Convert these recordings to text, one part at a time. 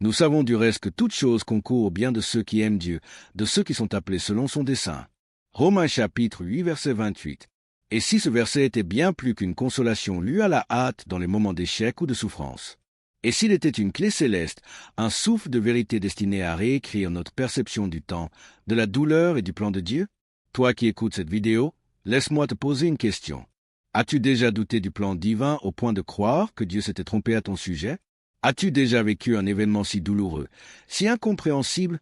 Nous savons du reste que toute chose concourt au bien de ceux qui aiment Dieu, de ceux qui sont appelés selon son dessein. Romains chapitre 8, verset 28. Et si ce verset était bien plus qu'une consolation lue à la hâte dans les moments d'échec ou de souffrance? Et s'il était une clé céleste, un souffle de vérité destiné à réécrire notre perception du temps, de la douleur et du plan de Dieu? Toi qui écoutes cette vidéo, laisse-moi te poser une question. As-tu déjà douté du plan divin au point de croire que Dieu s'était trompé à ton sujet? As-tu déjà vécu un événement si douloureux, si incompréhensible,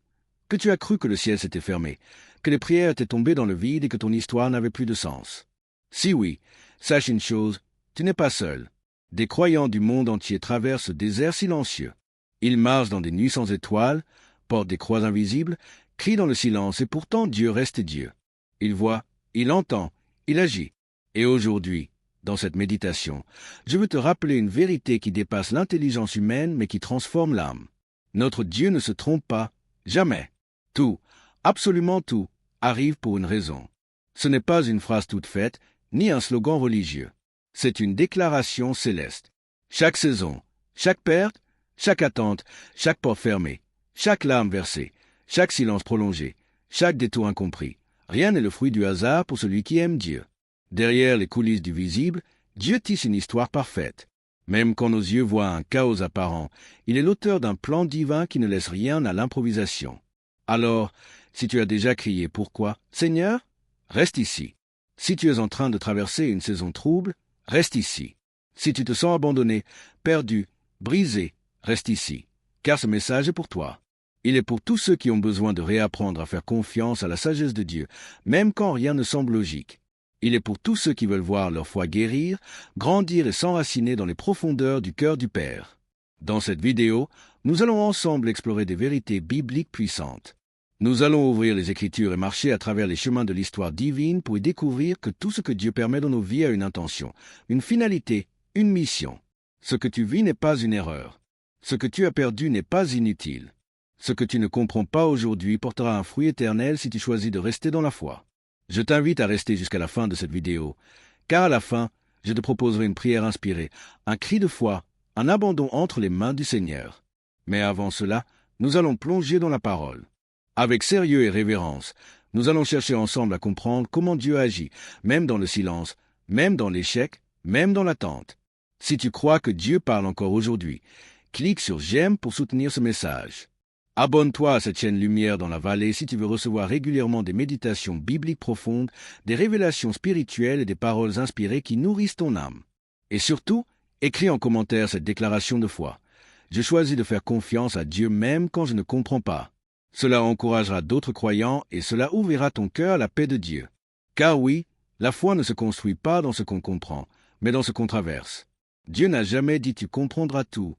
que tu as cru que le ciel s'était fermé, que les prières étaient tombées dans le vide et que ton histoire n'avait plus de sens? Si oui, sache une chose, tu n'es pas seul. Des croyants du monde entier traversent ce désert silencieux. Ils marchent dans des nuits sans étoiles, portent des croix invisibles, crient dans le silence et pourtant Dieu reste Dieu. Il voit, il entend, il agit. Et aujourd'hui, dans cette méditation, je veux te rappeler une vérité qui dépasse l'intelligence humaine mais qui transforme l'âme. Notre Dieu ne se trompe pas, jamais. Tout, absolument tout, arrive pour une raison. Ce n'est pas une phrase toute faite, ni un slogan religieux. C'est une déclaration céleste. Chaque saison, chaque perte, chaque attente, chaque porte fermée, chaque larme versée, chaque silence prolongé, chaque détour incompris, rien n'est le fruit du hasard pour celui qui aime Dieu. Derrière les coulisses du visible, Dieu tisse une histoire parfaite. Même quand nos yeux voient un chaos apparent, il est l'auteur d'un plan divin qui ne laisse rien à l'improvisation. Alors, si tu as déjà crié « Pourquoi, Seigneur ?» reste ici. Si tu es en train de traverser une saison trouble, reste ici. Si tu te sens abandonné, perdu, brisé, reste ici, car ce message est pour toi. Il est pour tous ceux qui ont besoin de réapprendre à faire confiance à la sagesse de Dieu, même quand rien ne semble logique. Il est pour tous ceux qui veulent voir leur foi guérir, grandir et s'enraciner dans les profondeurs du cœur du Père. Dans cette vidéo, nous allons ensemble explorer des vérités bibliques puissantes. Nous allons ouvrir les Écritures et marcher à travers les chemins de l'histoire divine pour y découvrir que tout ce que Dieu permet dans nos vies a une intention, une finalité, une mission. Ce que tu vis n'est pas une erreur. Ce que tu as perdu n'est pas inutile. Ce que tu ne comprends pas aujourd'hui portera un fruit éternel si tu choisis de rester dans la foi. Je t'invite à rester jusqu'à la fin de cette vidéo, car à la fin, je te proposerai une prière inspirée, un cri de foi, un abandon entre les mains du Seigneur. Mais avant cela, nous allons plonger dans la parole. Avec sérieux et révérence, nous allons chercher ensemble à comprendre comment Dieu agit, même dans le silence, même dans l'échec, même dans l'attente. Si tu crois que Dieu parle encore aujourd'hui, clique sur « J'aime » pour soutenir ce message. Abonne-toi à cette chaîne Lumière dans la vallée si tu veux recevoir régulièrement des méditations bibliques profondes, des révélations spirituelles et des paroles inspirées qui nourrissent ton âme. Et surtout, écris en commentaire cette déclaration de foi. Je choisis de faire confiance à Dieu même quand je ne comprends pas. Cela encouragera d'autres croyants et cela ouvrira ton cœur à la paix de Dieu. Car oui, la foi ne se construit pas dans ce qu'on comprend, mais dans ce qu'on traverse. Dieu n'a jamais dit « tu comprendras tout ».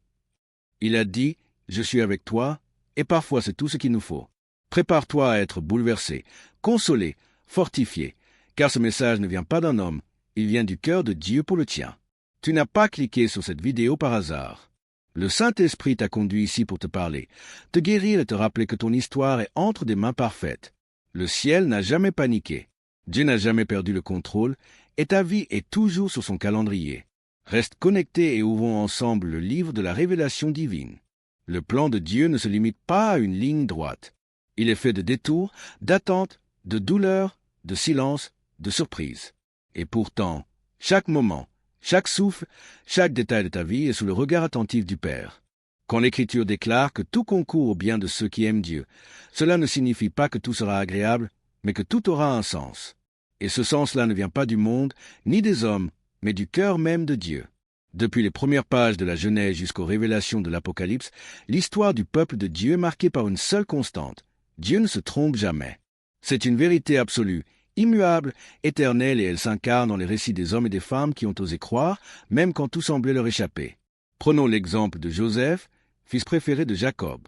Il a dit « je suis avec toi ». Et parfois c'est tout ce qu'il nous faut. Prépare-toi à être bouleversé, consolé, fortifié, car ce message ne vient pas d'un homme, il vient du cœur de Dieu pour le tien. Tu n'as pas cliqué sur cette vidéo par hasard. Le Saint-Esprit t'a conduit ici pour te parler, te guérir et te rappeler que ton histoire est entre des mains parfaites. Le ciel n'a jamais paniqué, Dieu n'a jamais perdu le contrôle, et ta vie est toujours sur son calendrier. Reste connecté et ouvrons ensemble le livre de la révélation divine. Le plan de Dieu ne se limite pas à une ligne droite. Il est fait de détours, d'attentes, de douleurs, de silence, de surprises. Et pourtant, chaque moment, chaque souffle, chaque détail de ta vie est sous le regard attentif du Père. Quand l'Écriture déclare que tout concourt au bien de ceux qui aiment Dieu, cela ne signifie pas que tout sera agréable, mais que tout aura un sens. Et ce sens-là ne vient pas du monde, ni des hommes, mais du cœur même de Dieu. Depuis les premières pages de la Genèse jusqu'aux révélations de l'Apocalypse, l'histoire du peuple de Dieu est marquée par une seule constante. Dieu ne se trompe jamais. C'est une vérité absolue, immuable, éternelle et elle s'incarne dans les récits des hommes et des femmes qui ont osé croire, même quand tout semblait leur échapper. Prenons l'exemple de Joseph, fils préféré de Jacob.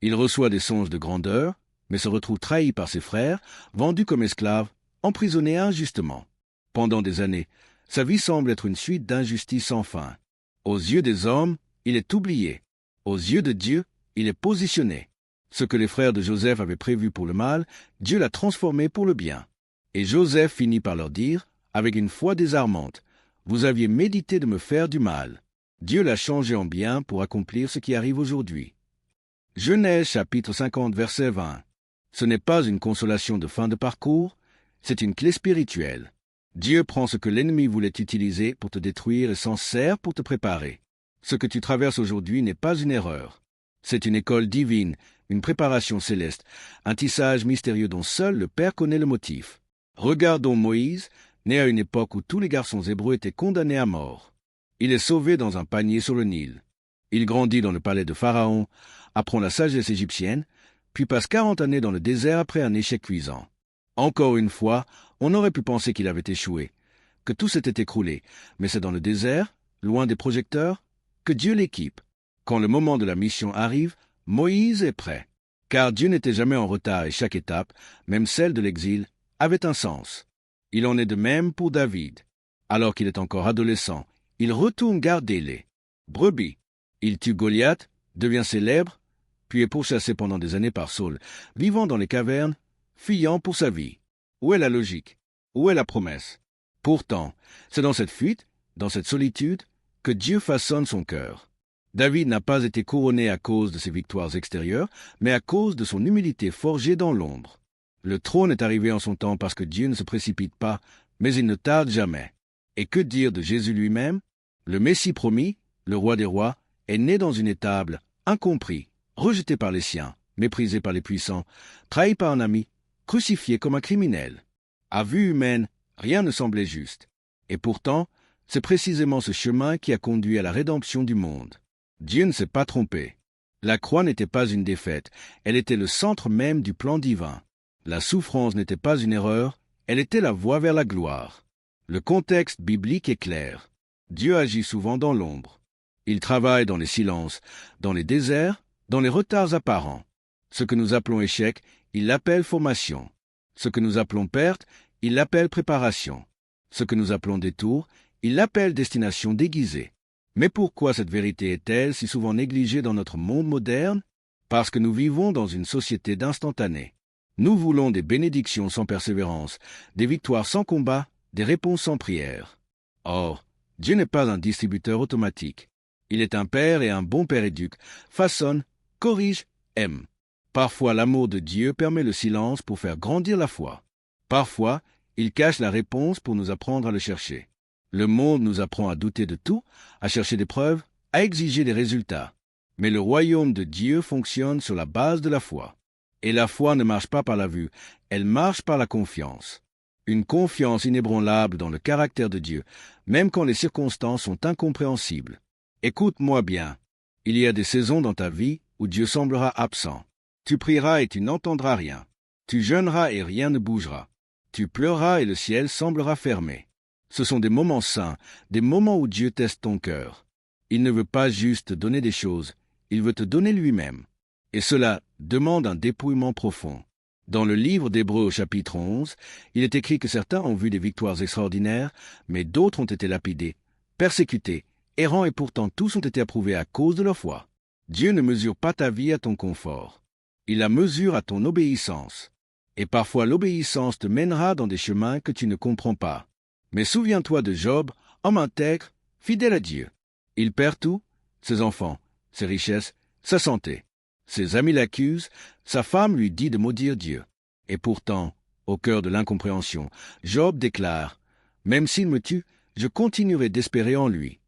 Il reçoit des songes de grandeur, mais se retrouve trahi par ses frères, vendu comme esclave, emprisonné injustement. Pendant des années, sa vie semble être une suite d'injustices sans fin. Aux yeux des hommes, il est oublié. Aux yeux de Dieu, il est positionné. Ce que les frères de Joseph avaient prévu pour le mal, Dieu l'a transformé pour le bien. Et Joseph finit par leur dire, avec une foi désarmante, « Vous aviez médité de me faire du mal. » Dieu l'a changé en bien pour accomplir ce qui arrive aujourd'hui. Genèse chapitre 50 verset 20. Ce n'est pas une consolation de fin de parcours, c'est une clé spirituelle. Dieu prend ce que l'ennemi voulait utiliser pour te détruire et s'en sert pour te préparer. Ce que tu traverses aujourd'hui n'est pas une erreur. C'est une école divine, une préparation céleste, un tissage mystérieux dont seul le Père connaît le motif. Regardons Moïse, né à une époque où tous les garçons hébreux étaient condamnés à mort. Il est sauvé dans un panier sur le Nil. Il grandit dans le palais de Pharaon, apprend la sagesse égyptienne, puis passe 40 années dans le désert après un échec cuisant. Encore une fois, on aurait pu penser qu'il avait échoué, que tout s'était écroulé, mais c'est dans le désert, loin des projecteurs, que Dieu l'équipe. Quand le moment de la mission arrive, Moïse est prêt. Car Dieu n'était jamais en retard et chaque étape, même celle de l'exil, avait un sens. Il en est de même pour David. Alors qu'il est encore adolescent, il retourne garder les brebis. Il tue Goliath, devient célèbre, puis est pourchassé pendant des années par Saul, vivant dans les cavernes, fuyant pour sa vie. Où est la logique? Où est la promesse? Pourtant, c'est dans cette fuite, dans cette solitude, que Dieu façonne son cœur. David n'a pas été couronné à cause de ses victoires extérieures, mais à cause de son humilité forgée dans l'ombre. Le trône est arrivé en son temps parce que Dieu ne se précipite pas, mais il ne tarde jamais. Et que dire de Jésus lui-même? Le Messie promis, le roi des rois, est né dans une étable, incompris, rejeté par les siens, méprisé par les puissants, trahi par un ami, crucifié comme un criminel. À vue humaine, rien ne semblait juste. Et pourtant, c'est précisément ce chemin qui a conduit à la rédemption du monde. Dieu ne s'est pas trompé. La croix n'était pas une défaite, elle était le centre même du plan divin. La souffrance n'était pas une erreur, elle était la voie vers la gloire. Le contexte biblique est clair. Dieu agit souvent dans l'ombre. Il travaille dans les silences, dans les déserts, dans les retards apparents. Ce que nous appelons échec, il l'appelle formation. Ce que nous appelons perte, il l'appelle préparation. Ce que nous appelons détour, il l'appelle destination déguisée. Mais pourquoi cette vérité est-elle si souvent négligée dans notre monde moderne? Parce que nous vivons dans une société d'instantané. Nous voulons des bénédictions sans persévérance, des victoires sans combat, des réponses sans prière. Or, Dieu n'est pas un distributeur automatique. Il est un père et un bon père éduque, façonne, corrige, aime. Parfois l'amour de Dieu permet le silence pour faire grandir la foi. Parfois, il cache la réponse pour nous apprendre à le chercher. Le monde nous apprend à douter de tout, à chercher des preuves, à exiger des résultats. Mais le royaume de Dieu fonctionne sur la base de la foi. Et la foi ne marche pas par la vue, elle marche par la confiance. Une confiance inébranlable dans le caractère de Dieu, même quand les circonstances sont incompréhensibles. Écoute-moi bien, il y a des saisons dans ta vie où Dieu semblera absent. Tu prieras et tu n'entendras rien. Tu jeûneras et rien ne bougera. Tu pleureras et le ciel semblera fermé. Ce sont des moments saints, des moments où Dieu teste ton cœur. Il ne veut pas juste te donner des choses, il veut te donner lui-même. Et cela demande un dépouillement profond. Dans le livre d'Hébreux au chapitre 11, il est écrit que certains ont vu des victoires extraordinaires, mais d'autres ont été lapidés, persécutés, errants et pourtant tous ont été approuvés à cause de leur foi. Dieu ne mesure pas ta vie à ton confort. Il la mesure à ton obéissance. Et parfois l'obéissance te mènera dans des chemins que tu ne comprends pas. Mais souviens-toi de Job, homme intègre, fidèle à Dieu. Il perd tout, ses enfants, ses richesses, sa santé. Ses amis l'accusent, sa femme lui dit de maudire Dieu. Et pourtant, au cœur de l'incompréhension, Job déclare « Même s'il me tue, je continuerai d'espérer en lui. »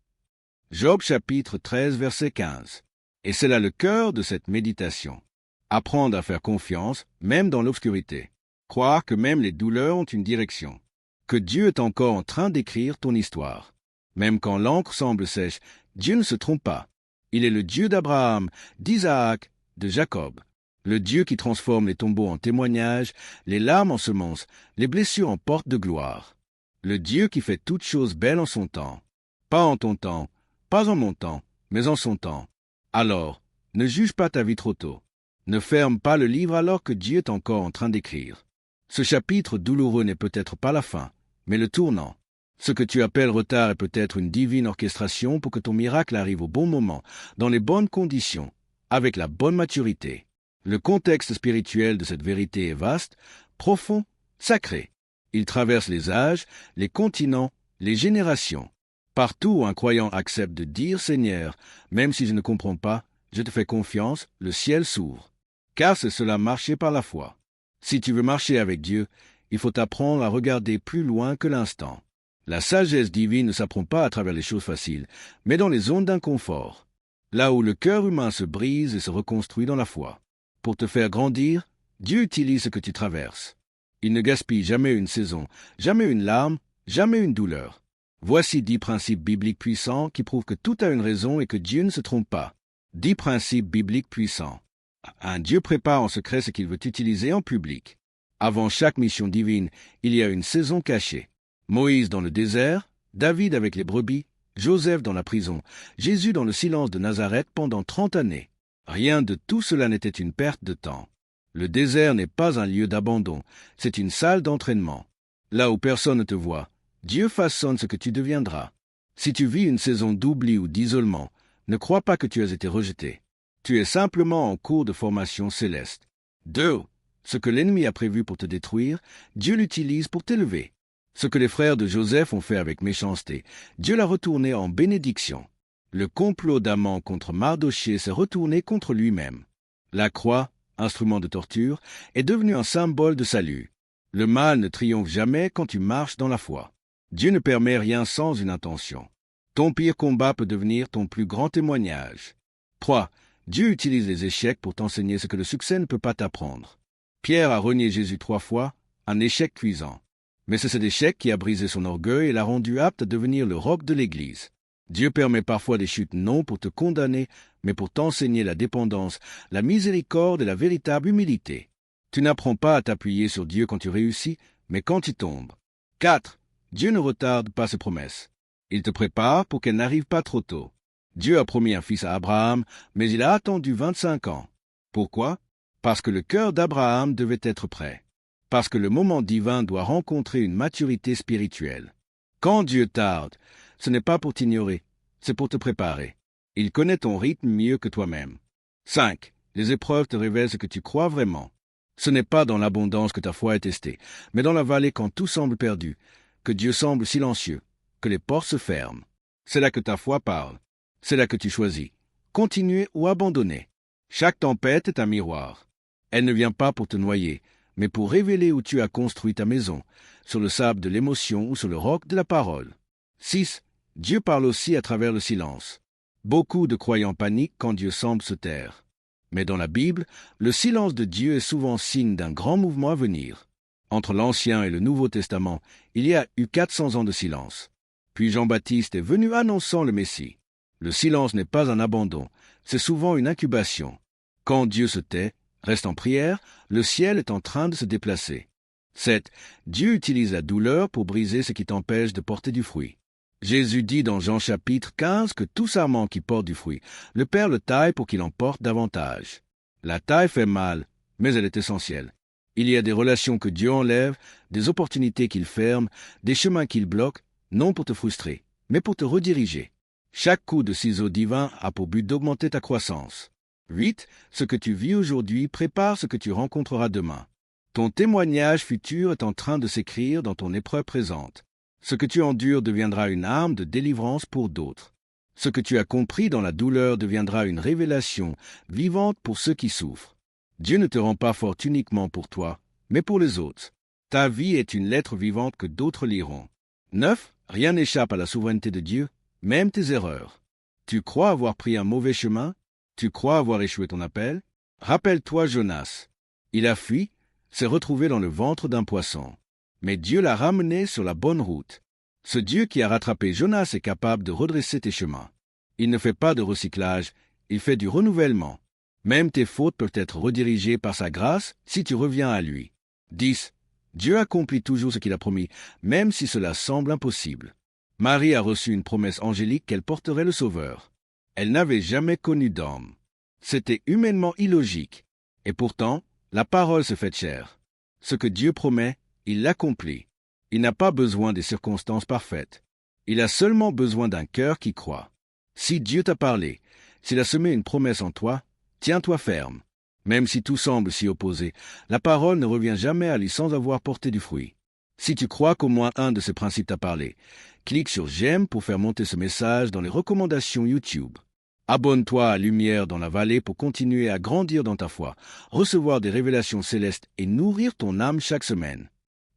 Job chapitre 13 verset 15. Et c'est là le cœur de cette méditation. Apprendre à faire confiance, même dans l'obscurité. Croire que même les douleurs ont une direction. Que Dieu est encore en train d'écrire ton histoire. Même quand l'encre semble sèche, Dieu ne se trompe pas. Il est le Dieu d'Abraham, d'Isaac, de Jacob. Le Dieu qui transforme les tombeaux en témoignages, les larmes en semences, les blessures en portes de gloire. Le Dieu qui fait toutes choses belles en son temps. Pas en ton temps, pas en mon temps, mais en son temps. Alors, ne juge pas ta vie trop tôt. Ne ferme pas le livre alors que Dieu est encore en train d'écrire. Ce chapitre douloureux n'est peut-être pas la fin, mais le tournant. Ce que tu appelles retard est peut-être une divine orchestration pour que ton miracle arrive au bon moment, dans les bonnes conditions, avec la bonne maturité. Le contexte spirituel de cette vérité est vaste, profond, sacré. Il traverse les âges, les continents, les générations. Partout où un croyant accepte de dire « Seigneur, même si je ne comprends pas, je te fais confiance, le ciel s'ouvre. Car c'est cela marcher par la foi. Si tu veux marcher avec Dieu, il faut apprendre à regarder plus loin que l'instant. La sagesse divine ne s'apprend pas à travers les choses faciles, mais dans les zones d'inconfort, là où le cœur humain se brise et se reconstruit dans la foi. Pour te faire grandir, Dieu utilise ce que tu traverses. Il ne gaspille jamais une saison, jamais une larme, jamais une douleur. Voici 10 principes bibliques puissants qui prouvent que tout a une raison et que Dieu ne se trompe pas. 10 principes bibliques puissants. 1. Dieu prépare en secret ce qu'il veut utiliser en public. Avant chaque mission divine, il y a une saison cachée. Moïse dans le désert, David avec les brebis, Joseph dans la prison, Jésus dans le silence de Nazareth pendant 30 années. Rien de tout cela n'était une perte de temps. Le désert n'est pas un lieu d'abandon, c'est une salle d'entraînement. Là où personne ne te voit, Dieu façonne ce que tu deviendras. Si tu vis une saison d'oubli ou d'isolement, ne crois pas que tu as été rejeté. Tu es simplement en cours de formation céleste. 2. Ce que l'ennemi a prévu pour te détruire, Dieu l'utilise pour t'élever. Ce que les frères de Joseph ont fait avec méchanceté, Dieu l'a retourné en bénédiction. Le complot d'Aman contre Mardochée s'est retourné contre lui-même. La croix, instrument de torture, est devenue un symbole de salut. Le mal ne triomphe jamais quand tu marches dans la foi. Dieu ne permet rien sans une intention. Ton pire combat peut devenir ton plus grand témoignage. 3. Dieu utilise les échecs pour t'enseigner ce que le succès ne peut pas t'apprendre. Pierre a renié Jésus 3 fois, un échec cuisant. Mais c'est cet échec qui a brisé son orgueil et l'a rendu apte à devenir le roc de l'Église. Dieu permet parfois des chutes non pour te condamner, mais pour t'enseigner la dépendance, la miséricorde et la véritable humilité. Tu n'apprends pas à t'appuyer sur Dieu quand tu réussis, mais quand tu tombes. 4. Dieu ne retarde pas ses promesses. Il te prépare pour qu'elles n'arrivent pas trop tôt. Dieu a promis un fils à Abraham, mais il a attendu 25 ans. Pourquoi? Parce que le cœur d'Abraham devait être prêt. Parce que le moment divin doit rencontrer une maturité spirituelle. Quand Dieu tarde, ce n'est pas pour t'ignorer, c'est pour te préparer. Il connaît ton rythme mieux que toi-même. 5. Les épreuves te révèlent ce que tu crois vraiment. Ce n'est pas dans l'abondance que ta foi est testée, mais dans la vallée quand tout semble perdu, que Dieu semble silencieux, que les portes se ferment. C'est là que ta foi parle. C'est là que tu choisis. Continuer ou abandonner. Chaque tempête est un miroir. Elle ne vient pas pour te noyer, mais pour révéler où tu as construit ta maison, sur le sable de l'émotion ou sur le roc de la parole. 6. Dieu parle aussi à travers le silence. Beaucoup de croyants paniquent quand Dieu semble se taire. Mais dans la Bible, le silence de Dieu est souvent signe d'un grand mouvement à venir. Entre l'Ancien et le Nouveau Testament, il y a eu 400 ans de silence. Puis Jean-Baptiste est venu annonçant le Messie. Le silence n'est pas un abandon, c'est souvent une incubation. Quand Dieu se tait, reste en prière, le ciel est en train de se déplacer. 7. Dieu utilise la douleur pour briser ce qui t'empêche de porter du fruit. Jésus dit dans Jean chapitre 15 que tout sarment qui porte du fruit, le Père le taille pour qu'il en porte davantage. La taille fait mal, mais elle est essentielle. Il y a des relations que Dieu enlève, des opportunités qu'il ferme, des chemins qu'il bloque, non pour te frustrer, mais pour te rediriger. Chaque coup de ciseau divin a pour but d'augmenter ta croissance. 8. Ce que tu vis aujourd'hui prépare ce que tu rencontreras demain. Ton témoignage futur est en train de s'écrire dans ton épreuve présente. Ce que tu endures deviendra une arme de délivrance pour d'autres. Ce que tu as compris dans la douleur deviendra une révélation vivante pour ceux qui souffrent. Dieu ne te rend pas fort uniquement pour toi, mais pour les autres. Ta vie est une lettre vivante que d'autres liront. 9. Rien n'échappe à la souveraineté de Dieu, même tes erreurs. Tu crois avoir pris un mauvais chemin? Tu crois avoir échoué ton appel? Rappelle-toi Jonas. Il a fui, s'est retrouvé dans le ventre d'un poisson. Mais Dieu l'a ramené sur la bonne route. Ce Dieu qui a rattrapé Jonas est capable de redresser tes chemins. Il ne fait pas de recyclage, il fait du renouvellement. Même tes fautes peuvent être redirigées par sa grâce si tu reviens à lui. 10. Dieu accomplit toujours ce qu'il a promis, même si cela semble impossible. Marie a reçu une promesse angélique qu'elle porterait le Sauveur. Elle n'avait jamais connu d'homme. C'était humainement illogique. Et pourtant, la parole se fait chair. Ce que Dieu promet, il l'accomplit. Il n'a pas besoin des circonstances parfaites. Il a seulement besoin d'un cœur qui croit. Si Dieu t'a parlé, s'il a semé une promesse en toi, tiens-toi ferme. Même si tout semble s'y opposer, la parole ne revient jamais à lui sans avoir porté du fruit. Si tu crois qu'au moins un de ces principes t'a parlé, clique sur « J'aime » pour faire monter ce message dans les recommandations YouTube. Abonne-toi à Lumière dans la vallée pour continuer à grandir dans ta foi, recevoir des révélations célestes et nourrir ton âme chaque semaine.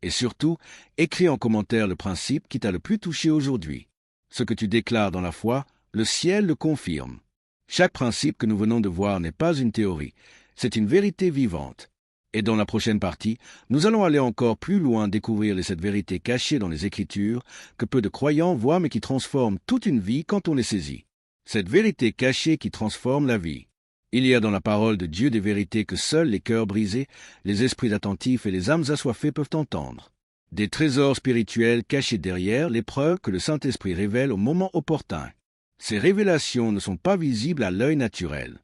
Et surtout, écris en commentaire le principe qui t'a le plus touché aujourd'hui. Ce que tu déclares dans la foi, le ciel le confirme. Chaque principe que nous venons de voir n'est pas une théorie, c'est une vérité vivante. Et dans la prochaine partie, nous allons aller encore plus loin découvrir cette vérité cachée dans les Écritures que peu de croyants voient mais qui transforme toute une vie quand on les saisit. Cette vérité cachée qui transforme la vie. Il y a dans la parole de Dieu des vérités que seuls les cœurs brisés, les esprits attentifs et les âmes assoiffées peuvent entendre. Des trésors spirituels cachés derrière les preuves que le Saint-Esprit révèle au moment opportun. Ces révélations ne sont pas visibles à l'œil naturel.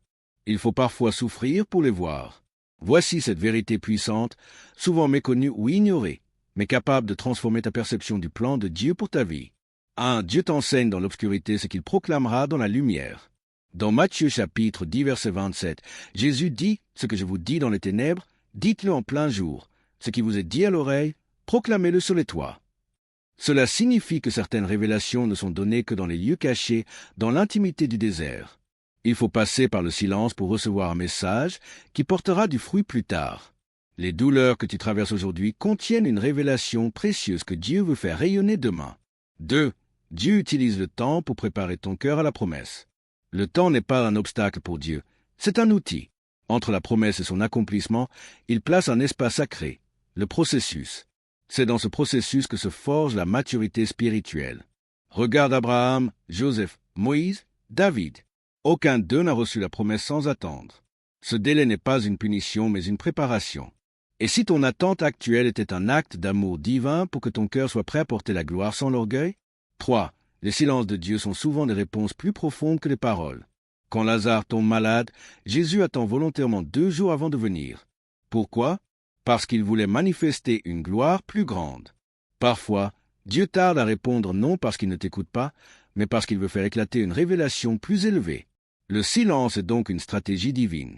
Il faut parfois souffrir pour les voir. Voici cette vérité puissante, souvent méconnue ou ignorée, mais capable de transformer ta perception du plan de Dieu pour ta vie. 1. Dieu t'enseigne dans l'obscurité ce qu'il proclamera dans la lumière. Dans Matthieu chapitre 10 verset 27, Jésus dit « Ce que je vous dis dans les ténèbres, dites-le en plein jour. Ce qui vous est dit à l'oreille, proclamez-le sur les toits. » Cela signifie que certaines révélations ne sont données que dans les lieux cachés, dans l'intimité du désert. Il faut passer par le silence pour recevoir un message qui portera du fruit plus tard. Les douleurs que tu traverses aujourd'hui contiennent une révélation précieuse que Dieu veut faire rayonner demain. 2. Dieu utilise le temps pour préparer ton cœur à la promesse. Le temps n'est pas un obstacle pour Dieu, c'est un outil. Entre la promesse et son accomplissement, il place un espace sacré, le processus. C'est dans ce processus que se forge la maturité spirituelle. Regarde Abraham, Joseph, Moïse, David. Aucun d'eux n'a reçu la promesse sans attendre. Ce délai n'est pas une punition, mais une préparation. Et si ton attente actuelle était un acte d'amour divin pour que ton cœur soit prêt à porter la gloire sans l'orgueil? 3. Les silences de Dieu sont souvent des réponses plus profondes que les paroles. Quand Lazare tombe malade, Jésus attend volontairement 2 jours avant de venir. Pourquoi? Parce qu'il voulait manifester une gloire plus grande. Parfois, Dieu tarde à répondre non parce qu'il ne t'écoute pas, mais parce qu'il veut faire éclater une révélation plus élevée. Le silence est donc une stratégie divine.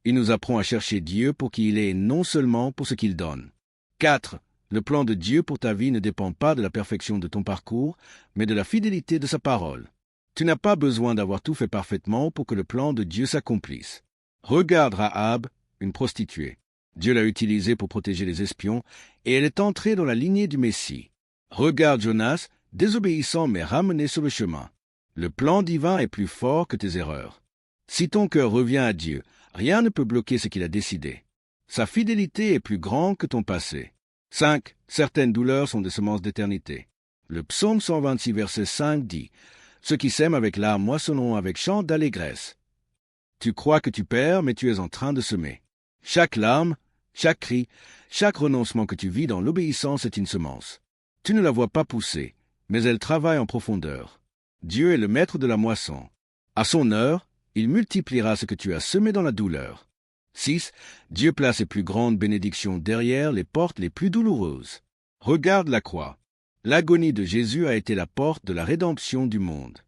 Il nous apprend à chercher Dieu pour qui il est et non seulement pour ce qu'il donne. 4. Le plan de Dieu pour ta vie ne dépend pas de la perfection de ton parcours, mais de la fidélité de sa parole. Tu n'as pas besoin d'avoir tout fait parfaitement pour que le plan de Dieu s'accomplisse. Regarde Rahab, une prostituée. Dieu l'a utilisée pour protéger les espions, et elle est entrée dans la lignée du Messie. Regarde Jonas, désobéissant mais ramené sur le chemin. Le plan divin est plus fort que tes erreurs. Si ton cœur revient à Dieu, rien ne peut bloquer ce qu'il a décidé. Sa fidélité est plus grande que ton passé. 5. Certaines douleurs sont des semences d'éternité. Le psaume 126 verset 5 dit « Ceux qui sèment avec larmes moissonneront avec chant d'allégresse. » Tu crois que tu perds, mais tu es en train de semer. Chaque larme, chaque cri, chaque renoncement que tu vis dans l'obéissance est une semence. Tu ne la vois pas pousser, mais elle travaille en profondeur. Dieu est le maître de la moisson. À son heure, il multipliera ce que tu as semé dans la douleur. 6. Dieu place ses plus grandes bénédictions derrière les portes les plus douloureuses. Regarde la croix. L'agonie de Jésus a été la porte de la rédemption du monde.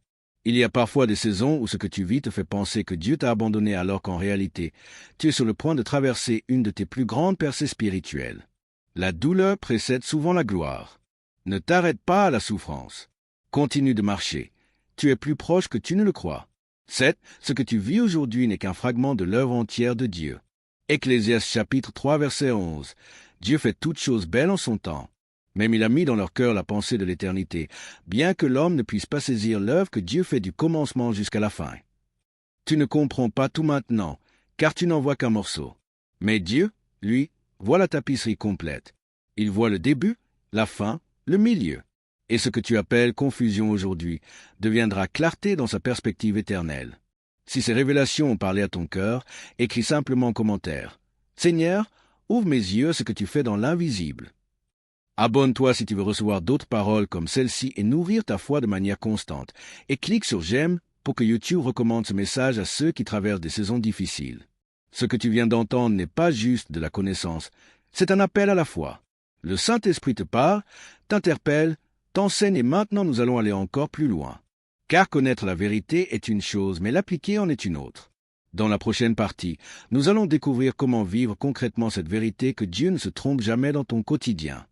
Il y a parfois des saisons où ce que tu vis te fait penser que Dieu t'a abandonné alors qu'en réalité, tu es sur le point de traverser une de tes plus grandes percées spirituelles. La douleur précède souvent la gloire. Ne t'arrête pas à la souffrance. Continue de marcher. Tu es plus proche que tu ne le crois. 7. Ce que tu vis aujourd'hui n'est qu'un fragment de l'œuvre entière de Dieu. Ecclésiaste chapitre 3 verset 11. Dieu fait toutes choses belles en son temps. Même il a mis dans leur cœur la pensée de l'éternité, bien que l'homme ne puisse pas saisir l'œuvre que Dieu fait du commencement jusqu'à la fin. Tu ne comprends pas tout maintenant, car tu n'en vois qu'un morceau. Mais Dieu, lui, voit la tapisserie complète. Il voit le début, la fin, le milieu. Et ce que tu appelles confusion aujourd'hui deviendra clarté dans sa perspective éternelle. Si ces révélations ont parlé à ton cœur, écris simplement en commentaire. Seigneur, ouvre mes yeux à ce que tu fais dans l'invisible. Abonne-toi si tu veux recevoir d'autres paroles comme celle-ci et nourrir ta foi de manière constante. Et clique sur j'aime pour que YouTube recommande ce message à ceux qui traversent des saisons difficiles. Ce que tu viens d'entendre n'est pas juste de la connaissance, c'est un appel à la foi. Le Saint-Esprit te parle, t'interpelle, t'enseigne et maintenant nous allons aller encore plus loin. Car connaître la vérité est une chose, mais l'appliquer en est une autre. Dans la prochaine partie, nous allons découvrir comment vivre concrètement cette vérité que Dieu ne se trompe jamais dans ton quotidien.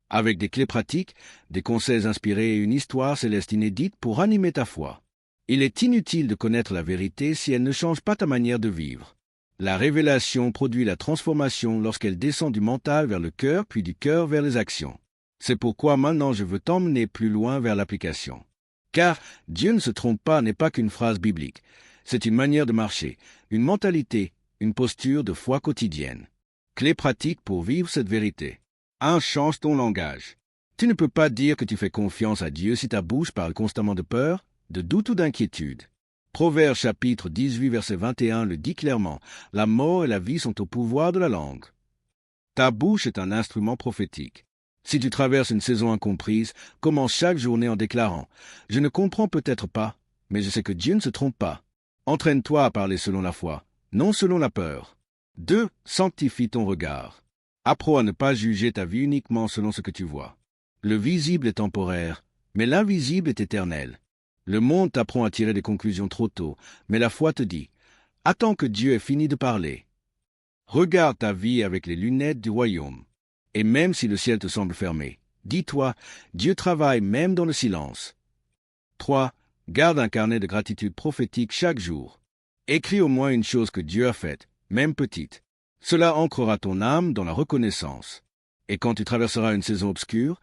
Avec des clés pratiques, des conseils inspirés et une histoire céleste inédite pour animer ta foi. Il est inutile de connaître la vérité si elle ne change pas ta manière de vivre. La révélation produit la transformation lorsqu'elle descend du mental vers le cœur, puis du cœur vers les actions. C'est pourquoi maintenant je veux t'emmener plus loin vers l'application. Car Dieu ne se trompe pas n'est pas qu'une phrase biblique. C'est une manière de marcher, une mentalité, une posture de foi quotidienne. Clé pratique pour vivre cette vérité. 1. Change ton langage. Tu ne peux pas dire que tu fais confiance à Dieu si ta bouche parle constamment de peur, de doute ou d'inquiétude. Proverbe chapitre 18 verset 21 le dit clairement, « La mort et la vie sont au pouvoir de la langue. » Ta bouche est un instrument prophétique. Si tu traverses une saison incomprise, commence chaque journée en déclarant, « Je ne comprends peut-être pas, mais je sais que Dieu ne se trompe pas. » Entraîne-toi à parler selon la foi, non selon la peur. 2. Sanctifie ton regard. Apprends à ne pas juger ta vie uniquement selon ce que tu vois. Le visible est temporaire, mais l'invisible est éternel. Le monde t'apprend à tirer des conclusions trop tôt, mais la foi te dit, « Attends que Dieu ait fini de parler. » Regarde ta vie avec les lunettes du royaume. Et même si le ciel te semble fermé, dis-toi, Dieu travaille même dans le silence. 3. Garde un carnet de gratitude prophétique chaque jour. Écris au moins une chose que Dieu a faite, même petite. Cela ancrera ton âme dans la reconnaissance. Et quand tu traverseras une saison obscure,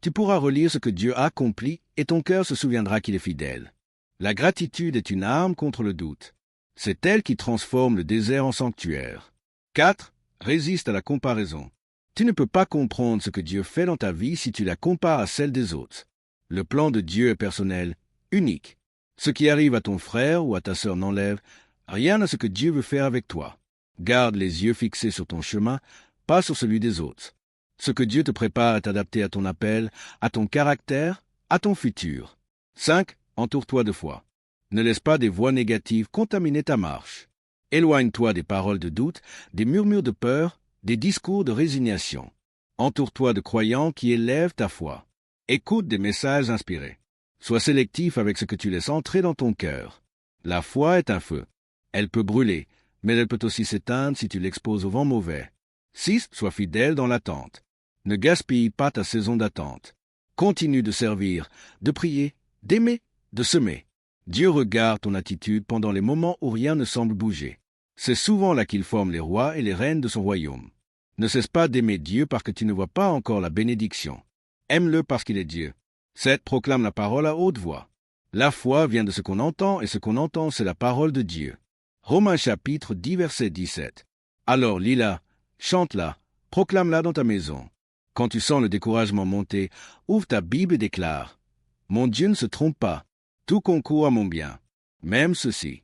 tu pourras relire ce que Dieu a accompli et ton cœur se souviendra qu'il est fidèle. La gratitude est une arme contre le doute. C'est elle qui transforme le désert en sanctuaire. 4. Résiste à la comparaison. Tu ne peux pas comprendre ce que Dieu fait dans ta vie si tu la compares à celle des autres. Le plan de Dieu est personnel, unique. Ce qui arrive à ton frère ou à ta sœur n'enlève rien à ce que Dieu veut faire avec toi. Garde les yeux fixés sur ton chemin, pas sur celui des autres. Ce que Dieu te prépare est adapté à ton appel, à ton caractère, à ton futur. 5. Entoure-toi de foi. Ne laisse pas des voix négatives contaminer ta marche. Éloigne-toi des paroles de doute, des murmures de peur, des discours de résignation. Entoure-toi de croyants qui élèvent ta foi. Écoute des messages inspirés. Sois sélectif avec ce que tu laisses entrer dans ton cœur. La foi est un feu. Elle peut brûler, mais elle peut aussi s'éteindre si tu l'exposes au vent mauvais. 6. Sois fidèle dans l'attente. Ne gaspille pas ta saison d'attente. Continue de servir, de prier, d'aimer, de semer. Dieu regarde ton attitude pendant les moments où rien ne semble bouger. C'est souvent là qu'il forme les rois et les reines de son royaume. Ne cesse pas d'aimer Dieu parce que tu ne vois pas encore la bénédiction. Aime-le parce qu'il est Dieu. 7. Proclame la parole à haute voix. La foi vient de ce qu'on entend, et ce qu'on entend, c'est la parole de Dieu. Romains chapitre 10 verset 17. Alors lis-la, chante-la, proclame-la dans ta maison. Quand tu sens le découragement monter, ouvre ta Bible et déclare, « Mon Dieu ne se trompe pas, tout concourt à mon bien, même ceci. »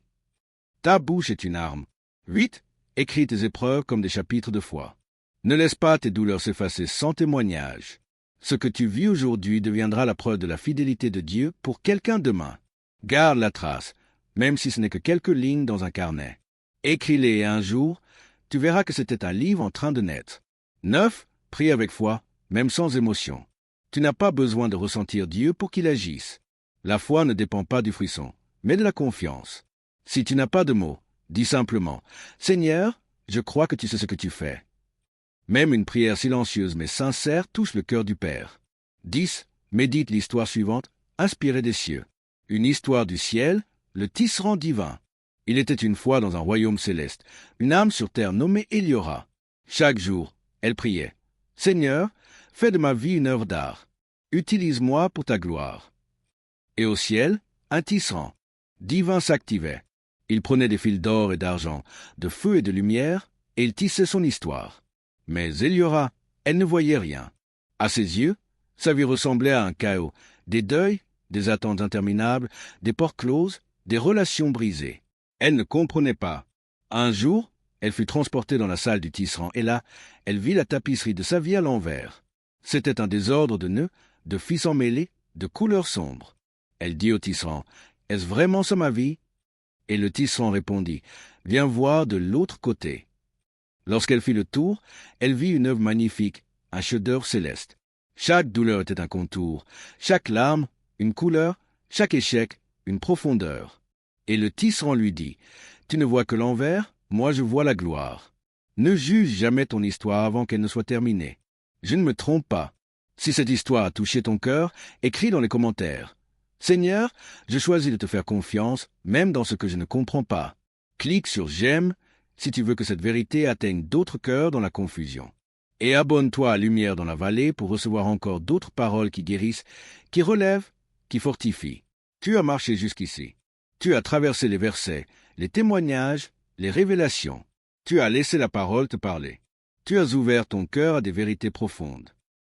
Ta bouche est une arme. 8. Écris tes épreuves comme des chapitres de foi. Ne laisse pas tes douleurs s'effacer sans témoignage. Ce que tu vis aujourd'hui deviendra la preuve de la fidélité de Dieu pour quelqu'un demain. Garde la trace, même si ce n'est que quelques lignes dans un carnet. Écris-les et un jour, tu verras que c'était un livre en train de naître. 9. Prie avec foi, même sans émotion. Tu n'as pas besoin de ressentir Dieu pour qu'il agisse. La foi ne dépend pas du frisson, mais de la confiance. Si tu n'as pas de mots, dis simplement « Seigneur, je crois que tu sais ce que tu fais. » Même une prière silencieuse mais sincère touche le cœur du Père. 10. Médite l'histoire suivante, inspirée des cieux. Une histoire du ciel, le tisserand divin. Il était une fois dans un royaume céleste, une âme sur terre nommée Éliora. Chaque jour, elle priait. « Seigneur, fais de ma vie une œuvre d'art. Utilise-moi pour ta gloire. » Et au ciel, un tisserand divin s'activait. Il prenait des fils d'or et d'argent, de feu et de lumière, et il tissait son histoire. Mais Éliora, elle ne voyait rien. À ses yeux, sa vie ressemblait à un chaos, des deuils, des attentes interminables, des portes closes, des relations brisées. Elle ne comprenait pas. Un jour, elle fut transportée dans la salle du tisserand, et là, elle vit la tapisserie de sa vie à l'envers. C'était un désordre de nœuds, de fils emmêlés, de couleurs sombres. Elle dit au tisserand, « Est-ce vraiment ça ma vie ?» Et le tisserand répondit, « Viens voir de l'autre côté. » Lorsqu'elle fit le tour, elle vit une œuvre magnifique, un chef-d'œuvre céleste. Chaque douleur était un contour, chaque larme, une couleur, chaque échec, une profondeur. Et le tisserand lui dit, « Tu ne vois que l'envers, moi je vois la gloire. Ne juge jamais ton histoire avant qu'elle ne soit terminée. Je ne me trompe pas. Si cette histoire a touché ton cœur, écris dans les commentaires. Seigneur, je choisis de te faire confiance, même dans ce que je ne comprends pas. Clique sur J'aime si tu veux que cette vérité atteigne d'autres cœurs dans la confusion. Et abonne-toi à Lumière dans la vallée pour recevoir encore d'autres paroles qui guérissent, qui relèvent, qui fortifient. Tu as marché jusqu'ici. Tu as traversé les versets, les témoignages, les révélations. Tu as laissé la parole te parler. Tu as ouvert ton cœur à des vérités profondes.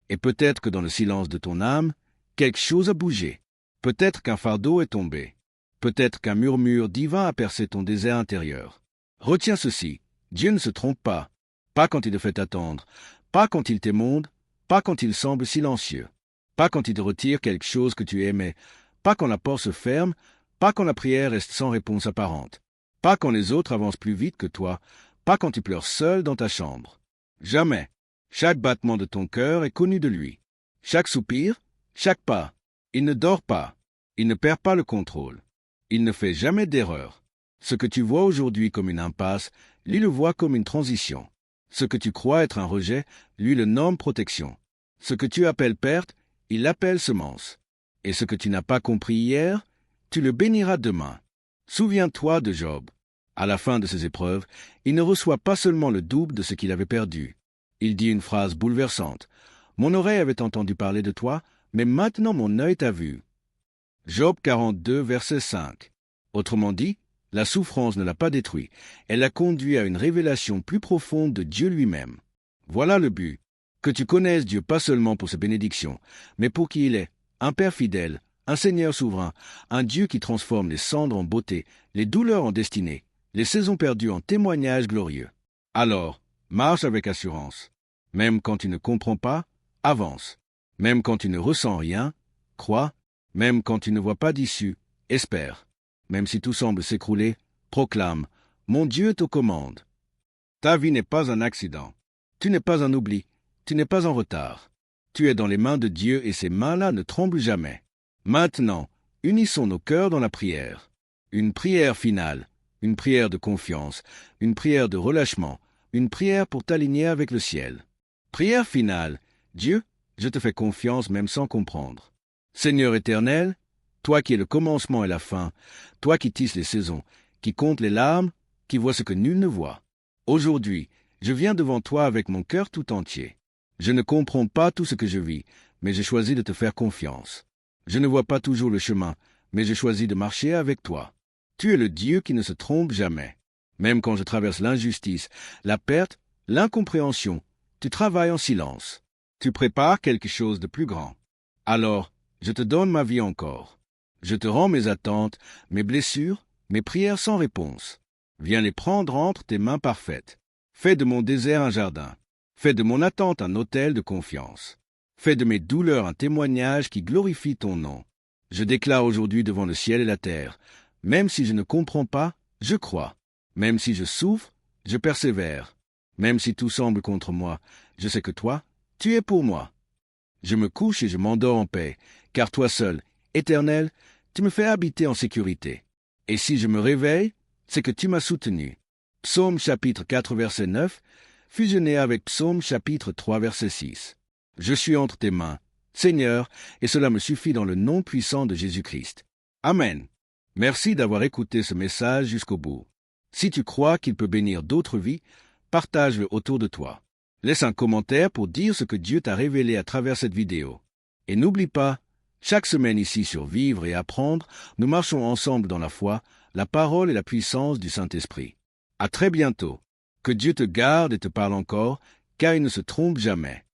Et peut-être que dans le silence de ton âme, quelque chose a bougé. Peut-être qu'un fardeau est tombé. Peut-être qu'un murmure divin a percé ton désert intérieur. Retiens ceci, Dieu ne se trompe pas. Pas quand il te fait attendre, pas quand il t'émonde, pas quand il semble silencieux, pas quand il te retire quelque chose que tu aimais, pas quand la porte se ferme, pas quand la prière reste sans réponse apparente, pas quand les autres avancent plus vite que toi, pas quand tu pleures seul dans ta chambre. Jamais. Chaque battement de ton cœur est connu de lui. Chaque soupir, chaque pas. Il ne dort pas. Il ne perd pas le contrôle. Il ne fait jamais d'erreur. Ce que tu vois aujourd'hui comme une impasse, lui le voit comme une transition. Ce que tu crois être un rejet, lui le nomme protection. Ce que tu appelles perte, il l'appelle semence. Et ce que tu n'as pas compris hier, tu le béniras demain. Souviens-toi de Job. À la fin de ses épreuves, il ne reçoit pas seulement le double de ce qu'il avait perdu. Il dit une phrase bouleversante. « Mon oreille avait entendu parler de toi, mais maintenant mon œil t'a vu. » Job 42, verset 5. Autrement dit, la souffrance ne l'a pas détruit. Elle l'a conduit à une révélation plus profonde de Dieu lui-même. Voilà le but. Que tu connaisses Dieu pas seulement pour ses bénédictions, mais pour qui il est, un Père fidèle, un Seigneur souverain, un Dieu qui transforme les cendres en beauté, les douleurs en destinée, les saisons perdues en témoignages glorieux. Alors, marche avec assurance. Même quand tu ne comprends pas, avance. Même quand tu ne ressens rien, crois. Même quand tu ne vois pas d'issue, espère. Même si tout semble s'écrouler, proclame « Mon Dieu est aux commandes ». Ta vie n'est pas un accident. Tu n'es pas un oubli. Tu n'es pas en retard. Tu es dans les mains de Dieu et ces mains-là ne tremblent jamais. Maintenant, unissons nos cœurs dans la prière. Une prière finale, une prière de confiance, une prière de relâchement, une prière pour t'aligner avec le ciel. Prière finale. Dieu, je te fais confiance même sans comprendre. Seigneur éternel, toi qui es le commencement et la fin, toi qui tisses les saisons, qui comptes les larmes, qui vois ce que nul ne voit. Aujourd'hui, je viens devant toi avec mon cœur tout entier. Je ne comprends pas tout ce que je vis, mais j'ai choisi de te faire confiance. Je ne vois pas toujours le chemin, mais j'ai choisi de marcher avec toi. Tu es le Dieu qui ne se trompe jamais. Même quand je traverse l'injustice, la perte, l'incompréhension, tu travailles en silence. Tu prépares quelque chose de plus grand. Alors, je te donne ma vie encore. Je te rends mes attentes, mes blessures, mes prières sans réponse. Viens les prendre entre tes mains parfaites. Fais de mon désert un jardin. Fais de mon attente un autel de confiance. Fais de mes douleurs un témoignage qui glorifie ton nom. Je déclare aujourd'hui devant le ciel et la terre, même si je ne comprends pas, je crois. Même si je souffre, je persévère. Même si tout semble contre moi, je sais que toi, tu es pour moi. Je me couche et je m'endors en paix, car toi seul, Éternel, tu me fais habiter en sécurité. Et si je me réveille, c'est que tu m'as soutenu. Psaume chapitre 4 verset 9, fusionné avec Psaume chapitre 3 verset 6. Je suis entre tes mains, Seigneur, et cela me suffit dans le nom puissant de Jésus-Christ. Amen. Merci d'avoir écouté ce message jusqu'au bout. Si tu crois qu'il peut bénir d'autres vies, partage-le autour de toi. Laisse un commentaire pour dire ce que Dieu t'a révélé à travers cette vidéo. Et n'oublie pas, chaque semaine ici sur Vivre et Apprendre, nous marchons ensemble dans la foi, la parole et la puissance du Saint-Esprit. À très bientôt. Que Dieu te garde et te parle encore, car il ne se trompe jamais.